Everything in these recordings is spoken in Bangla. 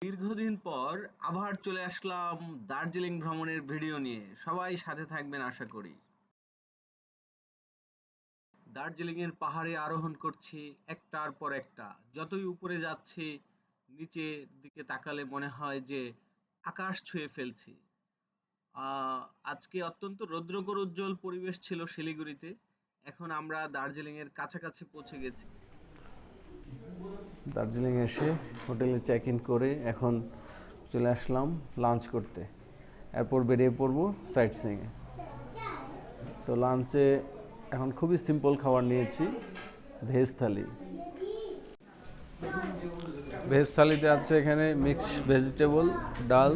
দীর্ঘদিন পর আবার চলে আসলাম দার্জিলিং ভ্রমণের ভিডিও নিয়ে। সবাই সাথে থাকবেন আশা করি। দার্জিলিং এর পাহাড়ে আরোহণ করছি একটার পর একটা। যতই উপরে যাচ্ছি নিচের দিকে তাকালে মনে হয় যে আকাশ ছুঁয়ে ফেলছি। আহ আজকে অত্যন্ত রৌদ্রগরোজ্জ্বল পরিবেশ ছিল শিলিগুড়িতে। এখন আমরা দার্জিলিং এর কাছাকাছি পৌঁছে গেছি। দার্জিলিং এসে হোটেলে চেক ইন করে এখন চলে আসলাম লাঞ্চ করতে। এরপর বেরিয়ে পড়বো সাইট সিইংয়ে। তো লাঞ্চে এখন খুবই সিম্পল খাবার নিয়েছি, ভেজ থালি। ভেজ থালিতে আছে এখানে মিক্স ভেজিটেবল, ডাল,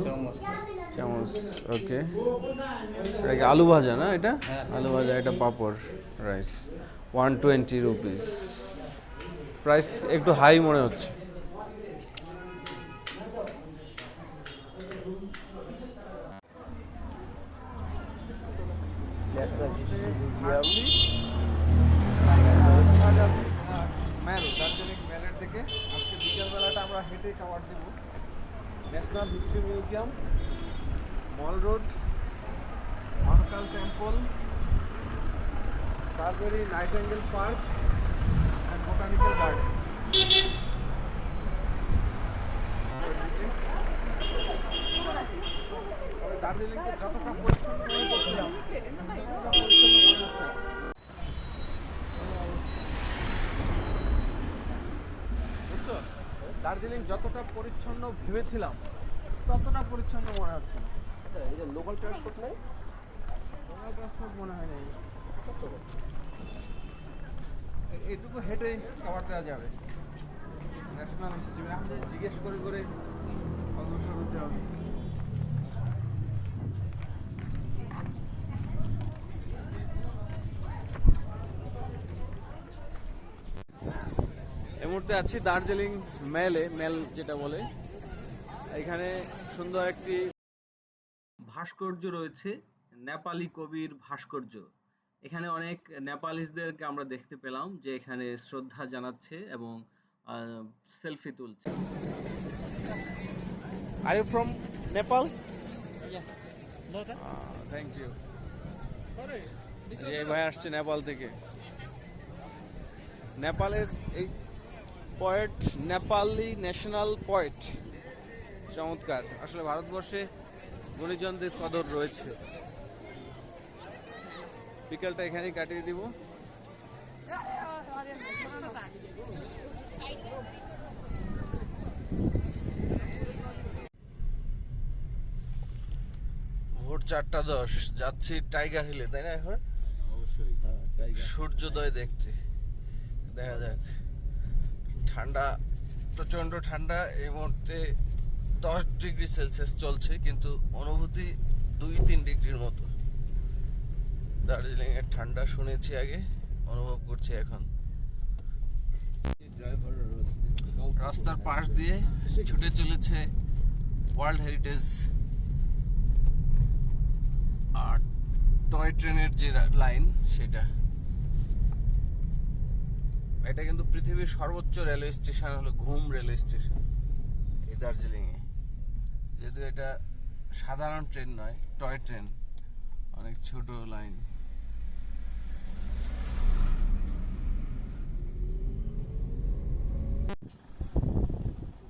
চামচ, ওকে, এটা কি আলু ভাজা না? এটা আলু ভাজা, এটা পাঁপড়, রাইস, 120 রুপিস। প্রাইস একটু হাই মনে হচ্ছে। দার্জিলিং মেলের থেকে আজকে বিকেলবেলাটা আমরা হেঁটে কাভার দেব। National history museum, mall road, Mahakal temple, shrubbery nightingale park and botanical garden. দার্জিলিংকে যতটা পরিচ্ছন্ন মনে করছিলাম বুঝছো, দার্জিলিং যতটা পরিচ্ছন্ন ভেবেছিলাম ততটা পরিচ্ছন্ন মনে হচ্ছে না। এই যে লোকাল ট্রান্সপোর্ট নেই, লোকাল ট্রান্সপোর্ট মনে হয় নাই। এইটুকু হেঁটেই খাবার দেওয়া যাবে। ন্যাশনাল হিস্ট্রি আমি জিজ্ঞেস করে করে অগ্রসর হতে হবে। এই মুহূর্তে আছি দার্জিলিং মেল যেটা বলে। এখানে সুন্দর একটি ভাস্কর্য রয়েছে, নেপালি কবির ভাস্কর্য। এখানে অনেক নেপালিসদেরকে আমরা দেখতে পেলাম যে এখানে শ্রদ্ধা জানাচ্ছে এবং সেলফি তুলছে। Are you from Nepal? Thank you. এই ভাই আসছে নেপাল থেকে। নেপালের এই পয়েট, নেপালি ন্যাশনাল পয়েট, চমৎকার। আসলে ভারতবর্ষে গুণীজনদের কদর রয়েছে। বিকালটা এখানেই কাটিয়ে দিব। ভোর 4:10 যাচ্ছি টাইগার হিলে, তাই না? এখন অবশ্যই সূর্যোদয় দেখতে। দেখা যাক। ঠান্ডা, প্রচন্ড ঠান্ডা। এই মুহূর্তে 10 ডিগ্রি সেলসিয়াস চলছে, কিন্তু অনুভূতি 2-3 ডিগ্রির মতো। দার্জিলিং এর ঠান্ডা শুনেছি আগে, অনুভব করছি এখন। রাস্তার পাশ দিয়ে ছুটে চলেছে ওয়ার্ল্ড হেরিটেজ আর টয় ট্রেনের যে লাইন, সেটা। এটা কিন্তু পৃথিবীর সর্বোচ্চ রেলওয়ে স্টেশন হলো ঘুম রেলওয়ে স্টেশন এই দার্জিলিং এ। যেহেতু এটা সাধারণ ট্রেন নয়, টয় ট্রেন, অনেক ছোট লাইন।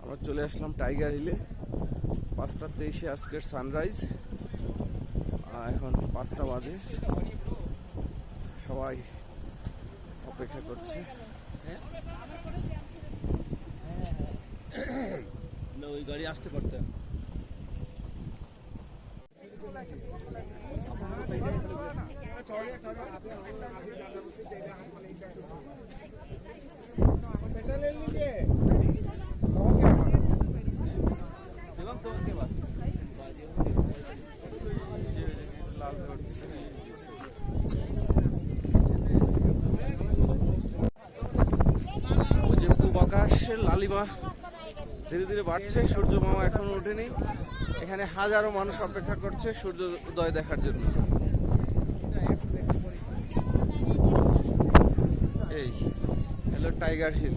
আমরা চলে আসলাম টাইগার হিলে। 5:23 আজকের সানরাইজ। এখন 5টা বাজে, সবাই অপেক্ষা করছে। না, ওই গাড়ি আসতে পারতেন। আকাশের লালিমা ধীরে ধীরে বাড়ছে। সূর্য মামা এখনো ওঠেনি। এখানে হাজারো মানুষ অপেক্ষা করছে সূর্য উদয় দেখার জন্য। এই হলো টাইগার হিল।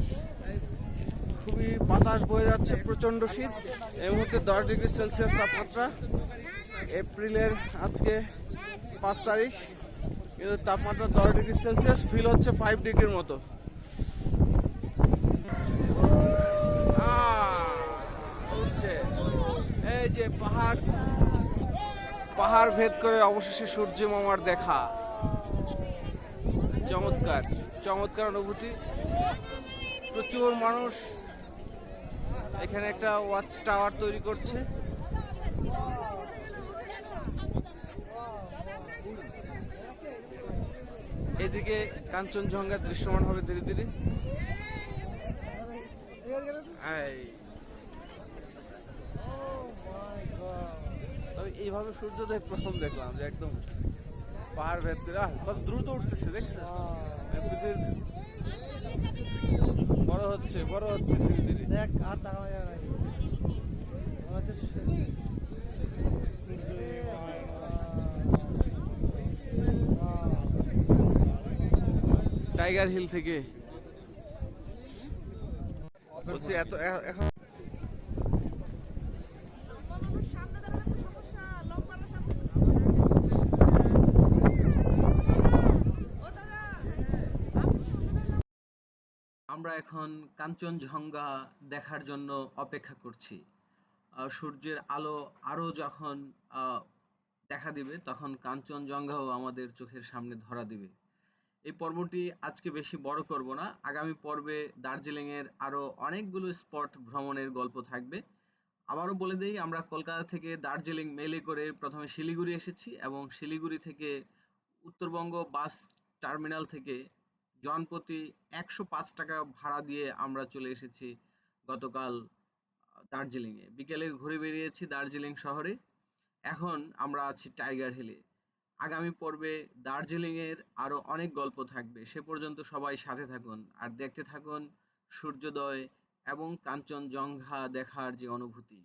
খুবই খুবই বাতাস বয়ে যাচ্ছে, প্রচন্ড শীত। এই মুহূর্তে 10 ডিগ্রি সেলসিয়াস তাপমাত্রা। এপ্রিলের আজকে 5 তারিখ, কিন্তু তাপমাত্রা 10 ডিগ্রি সেলসিয়াস, ফিল হচ্ছে 5 ডিগ্রির মতো। উঠছে এই যে পাহাড় ভেদ করে অবশেষে সূর্য মামার দেখা। চমৎকার চমৎকার অনুভূতি। প্রচুর মানুষ এখানে একটা ওয়াচ টাওয়ার তৈরি করছে। এদিকে কাঞ্চনজঙ্ঘা দৃশ্যমান হবে ধীরে ধীরে। তবে এইভাবে সূর্যোদয় প্রথম দেখলাম, যে একদম পাহাড় ভেদ করে কত দ্রুত উঠতেছে, দেখছেন? বড় হচ্ছে ধীরে ধীরে। টাইগার হিল থেকে বলছি এত এখন আমরা এখন কাঞ্চনজঙ্ঘা দেখার জন্য অপেক্ষা করছি। সূর্যের আলো আরো যখন দেখা দিবে, তখন কাঞ্চনজঙ্ঘাও আমাদের চোখের সামনে ধরা দিবে। এই পর্বটি আজকে বেশি বড় করব না। আগামী পর্বে দার্জিলিং এর আরো অনেকগুলো স্পট ভ্রমণের গল্প থাকবে। আবারও বলে দেই, আমরা কলকাতা থেকে দার্জিলিং মেলে করে প্রথমে শিলিগুড়ি এসেছি, এবং শিলিগুড়ি থেকে উত্তরবঙ্গ বাস টার্মিনাল থেকে জনপ্রতি 105 টাকা ভাড়া দিয়ে আমরা চলে এসেছি গতকাল দার্জিলিংয়ে। বিকেলে ঘুরে বেরিয়েছি দার্জিলিং শহরে। এখন আমরা আছি টাইগার হিলে। আগামী পর্বে দার্জিলিং এর আরো অনেক গল্প থাকবে। সে পর্যন্ত সবাই সাথে থাকুন আর দেখতে থাকুন সূর্যোদয় এবং কাঞ্চনজঙ্ঘা দেখার যে অনুভূতি।